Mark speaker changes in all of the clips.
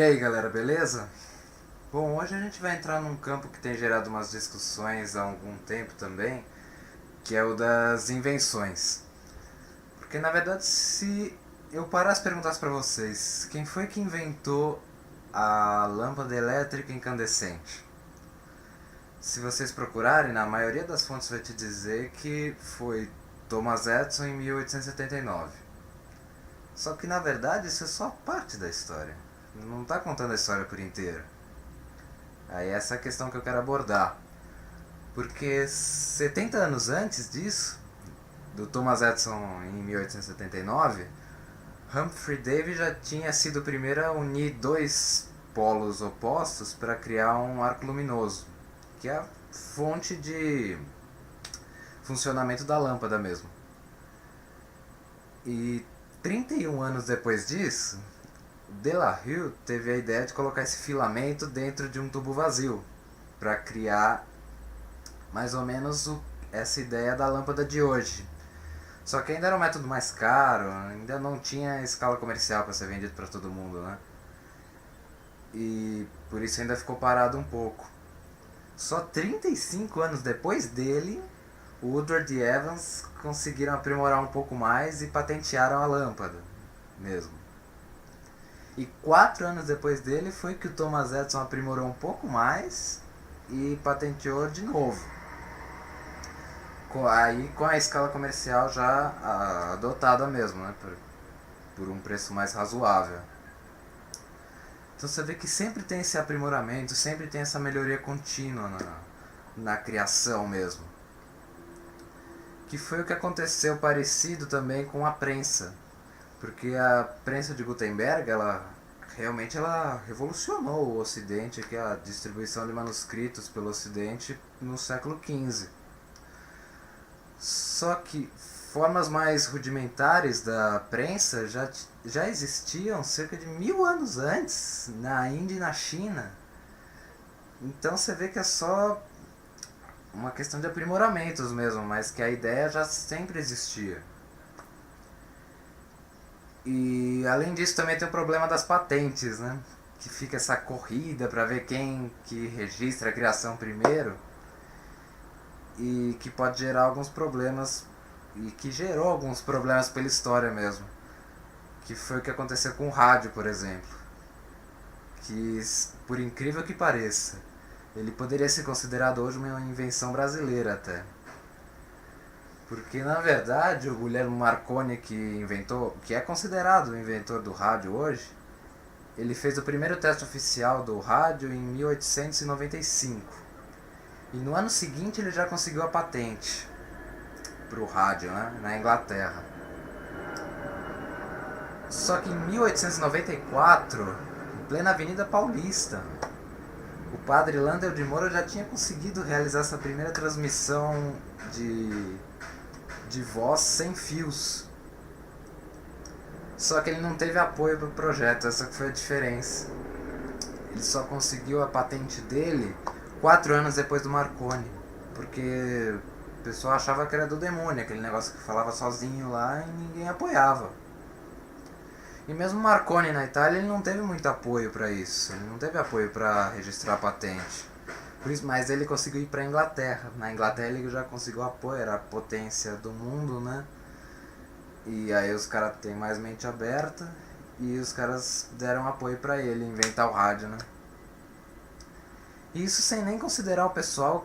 Speaker 1: E aí galera, beleza? Bom, hoje a gente vai entrar num campo que tem gerado umas discussões há algum tempo também, que é o das invenções. Porque na verdade, se eu parasse e perguntasse pra vocês, quem foi que inventou a lâmpada elétrica incandescente? Se vocês procurarem, na maioria das fontes vai te dizer que foi Thomas Edison em 1879. Só que na verdade isso é só parte da história. Não está contando a história por inteiro. Aí essa é a questão que eu quero abordar. Porque 70 anos antes disso, do Thomas Edison em 1879, Humphrey Davy já tinha sido o primeiro a unir dois polos opostos para criar um arco luminoso, que é a fonte de funcionamento da lâmpada mesmo. E 31 anos depois disso, De La Rue teve a ideia de colocar esse filamento dentro de um tubo vazio para criar mais ou menos essa ideia da lâmpada de hoje. Só que ainda era um método mais caro, ainda não tinha escala comercial para ser vendido para todo mundo, né? E por isso ainda ficou parado um pouco. Só 35 anos depois dele, o Woodward e Evans conseguiram aprimorar um pouco mais e patentearam a lâmpada mesmo. E 4 anos depois dele foi que o Thomas Edison aprimorou um pouco mais e patenteou de novo. Aí com a escala comercial já adotada mesmo, né? Por um preço mais razoável. Então você vê que sempre tem esse aprimoramento, sempre tem essa melhoria contínua na criação mesmo. Que foi o que aconteceu parecido também com a prensa. Porque a prensa de Gutenberg, ela revolucionou o Ocidente, que é a distribuição de manuscritos pelo Ocidente no século XV. Só que formas mais rudimentares da prensa já existiam cerca de 1000 anos antes, na Índia e na China. Então você vê que é só uma questão de aprimoramentos mesmo, mas que a ideia já sempre existia. E além disso também tem o problema das patentes, né? Que fica essa corrida para ver quem que registra a criação primeiro e que pode gerar alguns problemas e que gerou alguns problemas pela história mesmo. Que foi o que aconteceu com o rádio, por exemplo. Que, por incrível que pareça, ele poderia ser considerado hoje uma invenção brasileira até. Porque na verdade o Guglielmo Marconi que é considerado o inventor do rádio hoje, ele fez o primeiro teste oficial do rádio em 1895. E no ano seguinte ele já conseguiu a patente para o rádio, né, na Inglaterra. Só que em 1894, em plena Avenida Paulista, o padre Landel de Moura já tinha conseguido realizar essa primeira transmissão de voz sem fios. Só que ele não teve apoio para o projeto, essa foi a diferença. Ele só conseguiu a patente dele 4 anos depois do Marconi, porque o pessoal achava que era do demônio, aquele negócio que falava sozinho lá e ninguém apoiava. E mesmo Marconi na Itália, ele não teve muito apoio para isso, ele não teve apoio para registrar a patente. Por isso, mas ele conseguiu ir para a Inglaterra. Na Inglaterra ele já conseguiu apoio, era a potência do mundo, né? E aí os caras têm mais mente aberta e os caras deram apoio para ele inventar o rádio, né? Isso sem nem considerar o pessoal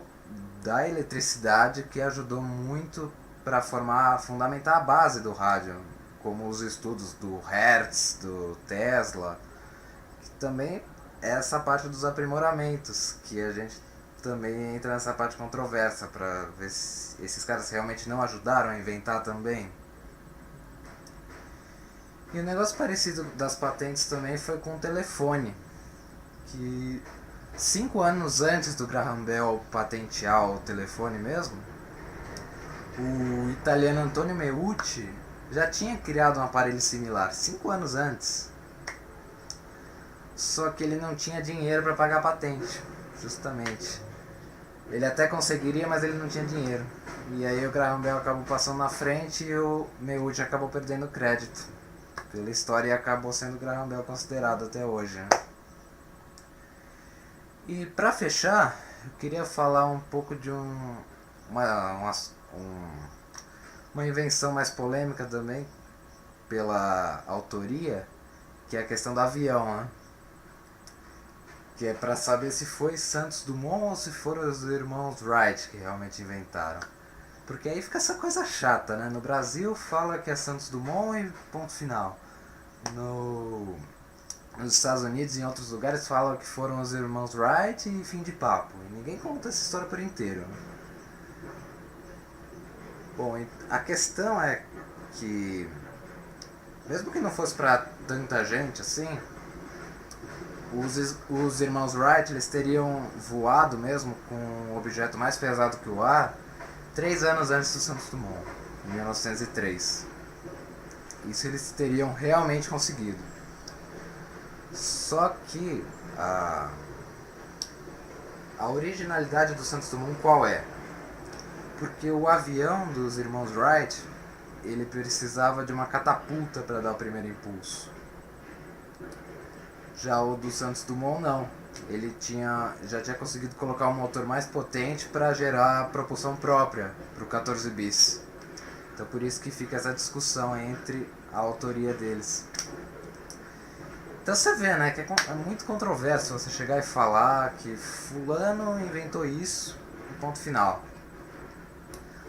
Speaker 1: da eletricidade que ajudou muito para fundamentar a base do rádio, como os estudos do Hertz, do Tesla, que também é essa parte dos aprimoramentos, que a gente também entra nessa parte controversa para ver se esses caras realmente não ajudaram a inventar também. E um negócio parecido das patentes também foi com o telefone, que 5 anos antes do Graham Bell patentear o telefone mesmo, o italiano Antonio Meucci já tinha criado um aparelho similar, 5 anos antes. Só que ele não tinha dinheiro para pagar a patente, justamente. Ele até conseguiria, mas ele não tinha dinheiro. E aí o Graham Bell acabou passando na frente e o Meucci acabou perdendo crédito pela história e acabou sendo o Graham Bell considerado até hoje, né? E pra fechar, eu queria falar um pouco de uma, uma invenção mais polêmica também, pela autoria, que é a questão do avião, né? Que é pra saber se foi Santos Dumont ou se foram os irmãos Wright que realmente inventaram. Porque aí fica essa coisa chata, né? No Brasil fala que é Santos Dumont e ponto final. Nos Estados Unidos e em outros lugares falam que foram os irmãos Wright e fim de papo. E ninguém conta essa história por inteiro. Né? Bom, a questão é que, mesmo que não fosse pra tanta gente assim, os irmãos Wright eles teriam voado mesmo com um objeto mais pesado que o ar 3 anos antes do Santos Dumont, em 1903. Isso eles teriam realmente conseguido. Só que a originalidade do Santos Dumont qual é? Porque o avião dos irmãos Wright ele precisava de uma catapulta para dar o primeiro impulso. Já o do Santos Dumont não. Ele já tinha conseguido colocar um motor mais potente para gerar propulsão própria para o 14 bis. Então por isso que fica essa discussão entre a autoria deles. Então você vê, né, que é muito controverso você chegar e falar que fulano inventou isso e ponto final.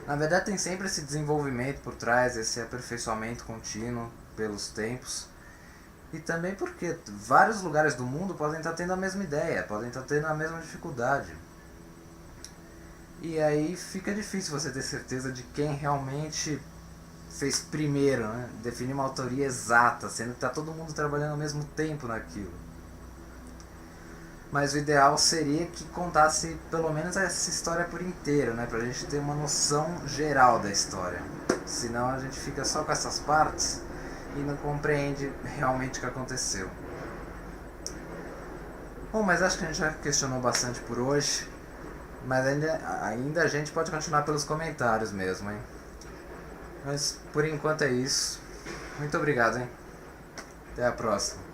Speaker 1: Na verdade tem sempre esse desenvolvimento por trás, esse aperfeiçoamento contínuo pelos tempos. E também porque vários lugares do mundo podem estar tendo a mesma ideia, podem estar tendo a mesma dificuldade. E aí fica difícil você ter certeza de quem realmente fez primeiro, né? Definir uma autoria exata, sendo que está todo mundo trabalhando ao mesmo tempo naquilo. Mas o ideal seria que contasse pelo menos essa história por inteiro, né? Pra gente ter uma noção geral da história. Senão a gente fica só com essas partes e não compreende realmente o que aconteceu. Bom, mas acho que a gente já questionou bastante por hoje. Mas ainda a gente pode continuar pelos comentários mesmo, hein? Mas por enquanto é isso. Muito obrigado, hein? Até a próxima.